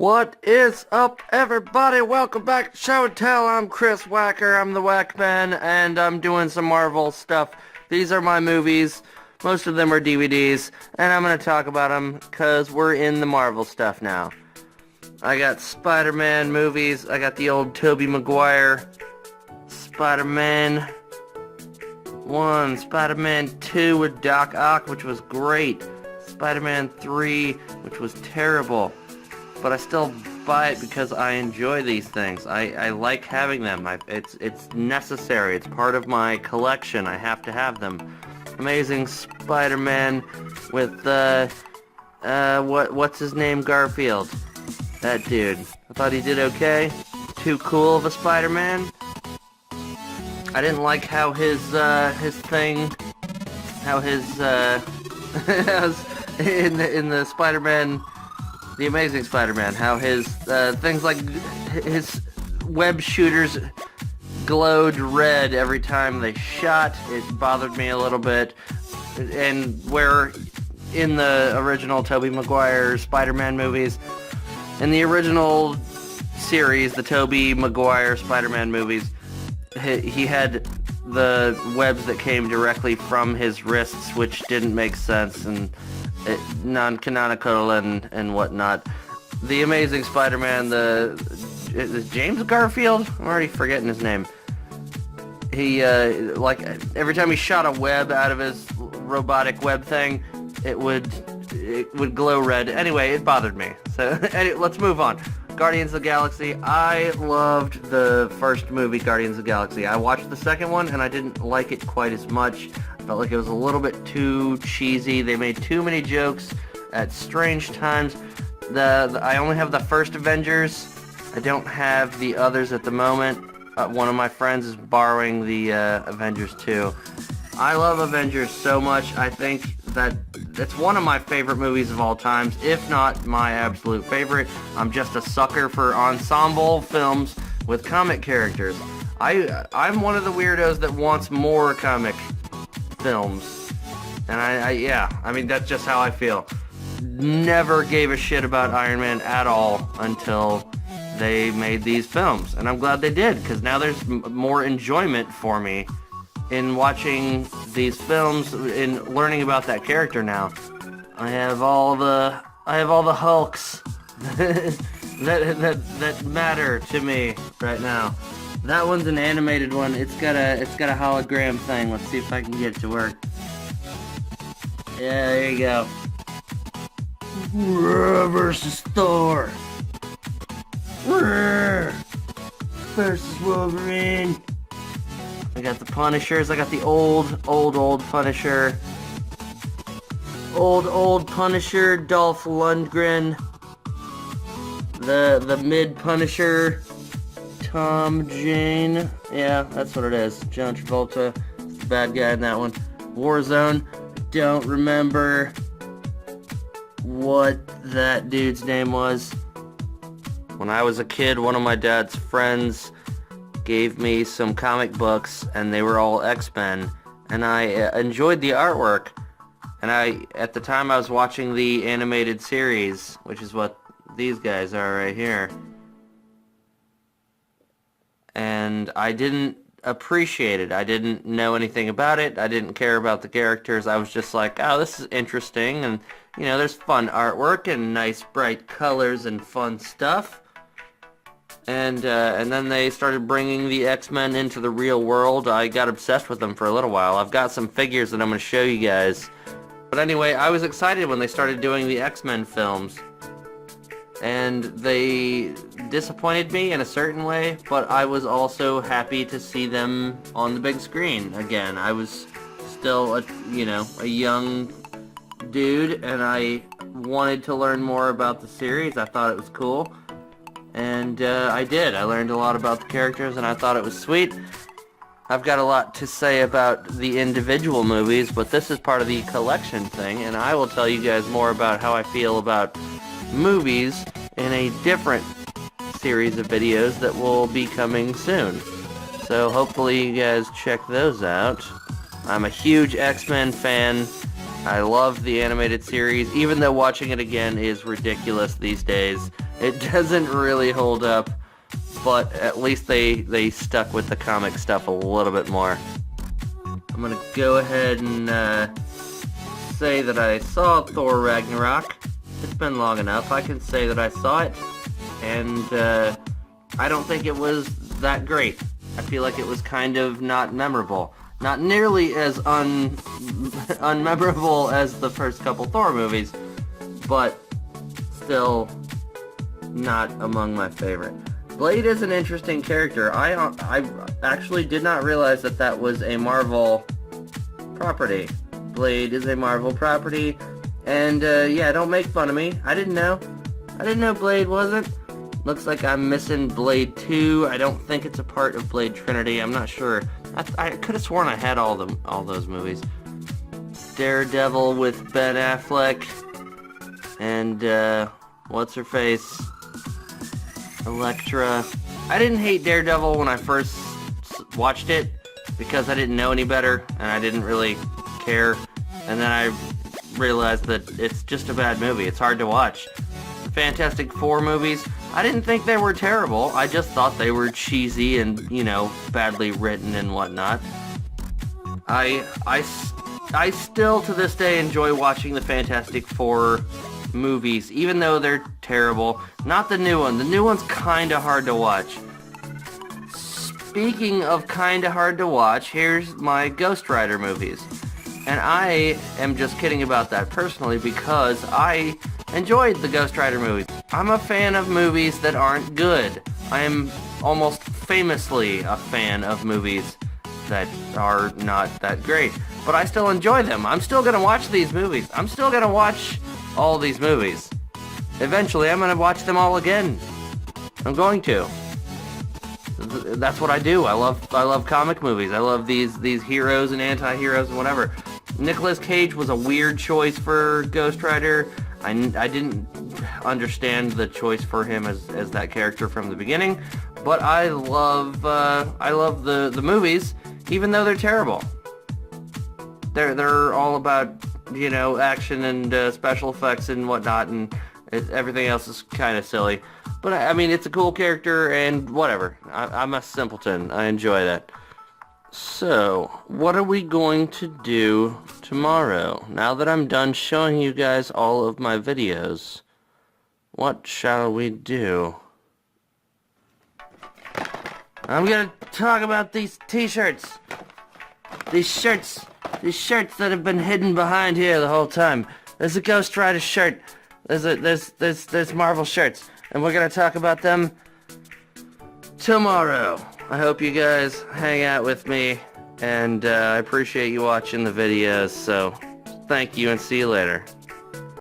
What is up, everybody? Welcome back to Show and Tell. I'm Chris Wacker. I'm the Wack Man, and I'm doing some Marvel stuff. These are my movies. Most of them are DVDs, and I'm going to talk about them because we're in the Marvel stuff now. I got Spider-Man movies. I got the old Tobey Maguire Spider-Man 1, Spider-Man 2 with Doc Ock, which was great. Spider-Man 3, which was terrible. But I still buy it because I enjoy these things. I like having them. It's necessary. It's part of my collection. I have to have them. Amazing Spider-Man with what's his name? Garfield. That dude. I thought he did okay. Too cool of a Spider-Man. I didn't like how his thing, how his in the Spider-Man. The Amazing Spider-Man, how his things like his web shooters glowed red every time they shot. It bothered me a little bit. And where in the original Tobey Maguire Spider-Man movies, in the original series, the Tobey Maguire Spider-Man movies, he had the webs that came directly from his wrists, which didn't make sense, and non-canonical and whatnot. The Amazing Spider-Man, is James Garfield? I'm already forgetting his name. He, like, every time he shot a web out of his robotic web thing, it would glow red. Anyway, it bothered me. So, let's move on. Guardians of the Galaxy. I loved the first movie, Guardians of the Galaxy. I watched the second one, and I didn't like it quite as much. I felt like it was a little bit too cheesy. They made too many jokes at strange times. I only have the first Avengers. I don't have the others at the moment. One of my friends is borrowing the Avengers 2. I love Avengers so much. I think that it's one of my favorite movies of all times, if not my absolute favorite. I'm just a sucker for ensemble films with comic characters. I'm one of the weirdos that wants more comic films. And I mean, that's just how I feel. Never gave a shit about Iron Man at all until they made these films. And I'm glad they did, because now there's more enjoyment for me in watching these films, in learning about that character now. I have all the Hulks that matter to me right now. That one's an animated one. It's got a hologram thing. Let's see if I can get it to work. Yeah, there you go. Versus Thor. Versus Wolverine. I got the Punishers. I got the old Punisher. Old Punisher, Dolph Lundgren. The mid Punisher, Tom Jane. Yeah, that's what it is. John Travolta is the bad guy in that one. Warzone. Don't remember what that dude's name was. When I was a kid, one of my dad's friends gave me some comic books, and they were all X-Men, and I enjoyed the artwork. And at the time, I was watching the animated series, which is what these guys are right here. And I didn't appreciate it. I didn't know anything about it. I didn't care about the characters. I was just like, oh, this is interesting, and you know, there's fun artwork and nice bright colors and fun stuff. And then they started bringing the X-Men into the real world. I got obsessed with them for a little while. I've got some figures that I'm going to show you guys. But anyway, I was excited when they started doing the X-Men films. And they disappointed me in a certain way, but I was also happy to see them on the big screen again. I was still a young dude, and I wanted to learn more about the series. I thought it was cool. And I did. I learned a lot about the characters, and I thought it was sweet. I've got a lot to say about the individual movies, but this is part of the collection thing, and I will tell you guys more about how I feel about movies in a different series of videos that will be coming soon. So hopefully you guys check those out. I'm a huge X-Men fan. I love the animated series, even though watching it again is ridiculous these days. It doesn't really hold up, but at least they stuck with the comic stuff a little bit more. I'm gonna go ahead and say that I saw Thor Ragnarok. It's been long enough. I can say that I saw it, and I don't think it was that great. I feel like it was kind of not memorable. Not nearly as unmemorable as the first couple Thor movies, but still not among my favorite. Blade is an interesting character. I actually did not realize that that was a Marvel property. Blade is a Marvel property, and yeah, don't make fun of me. I didn't know. I didn't know Blade wasn't. Looks like I'm missing Blade 2. I don't think it's a part of Blade Trinity. I'm not sure. I could have sworn I had all those movies. Daredevil with Ben Affleck and what's her face? Elektra. I didn't hate Daredevil when I first watched it because I didn't know any better and I didn't really care. And then I realized that it's just a bad movie. It's hard to watch. The Fantastic Four movies, I didn't think they were terrible. I just thought they were cheesy and, you know, badly written and whatnot. I still to this day enjoy watching the Fantastic Four movies, even though they're terrible. Not the new one. The new one's kinda hard to watch. Speaking of kinda hard to watch, here's my Ghost Rider movies. And I am just kidding about that personally because I enjoyed the Ghost Rider movies. I'm a fan of movies that aren't good. I am almost famously a fan of movies that are not that great. But I still enjoy them. I'm still gonna watch these movies. I'm still gonna watch all these movies. Eventually, I'm gonna watch them all again. I'm going to. That's what I do. I love comic movies. I love these heroes and anti-heroes and whatever. Nicolas Cage was a weird choice for Ghost Rider. I didn't understand the choice for him as that character from the beginning, but I love the movies, even though they're terrible. They're all about, you know, action and special effects and whatnot, and everything else is kind of silly. But I mean, it's a cool character and whatever. I'm a simpleton. I enjoy that. So, what are we going to do tomorrow? Now that I'm done showing you guys all of my videos, what shall we do? I'm gonna talk about these t-shirts. These shirts that have been hidden behind here the whole time. There's a Ghost Rider shirt. There's Marvel shirts. And we're gonna talk about them tomorrow. I hope you guys hang out with me, and I appreciate you watching the videos, so thank you and see you later.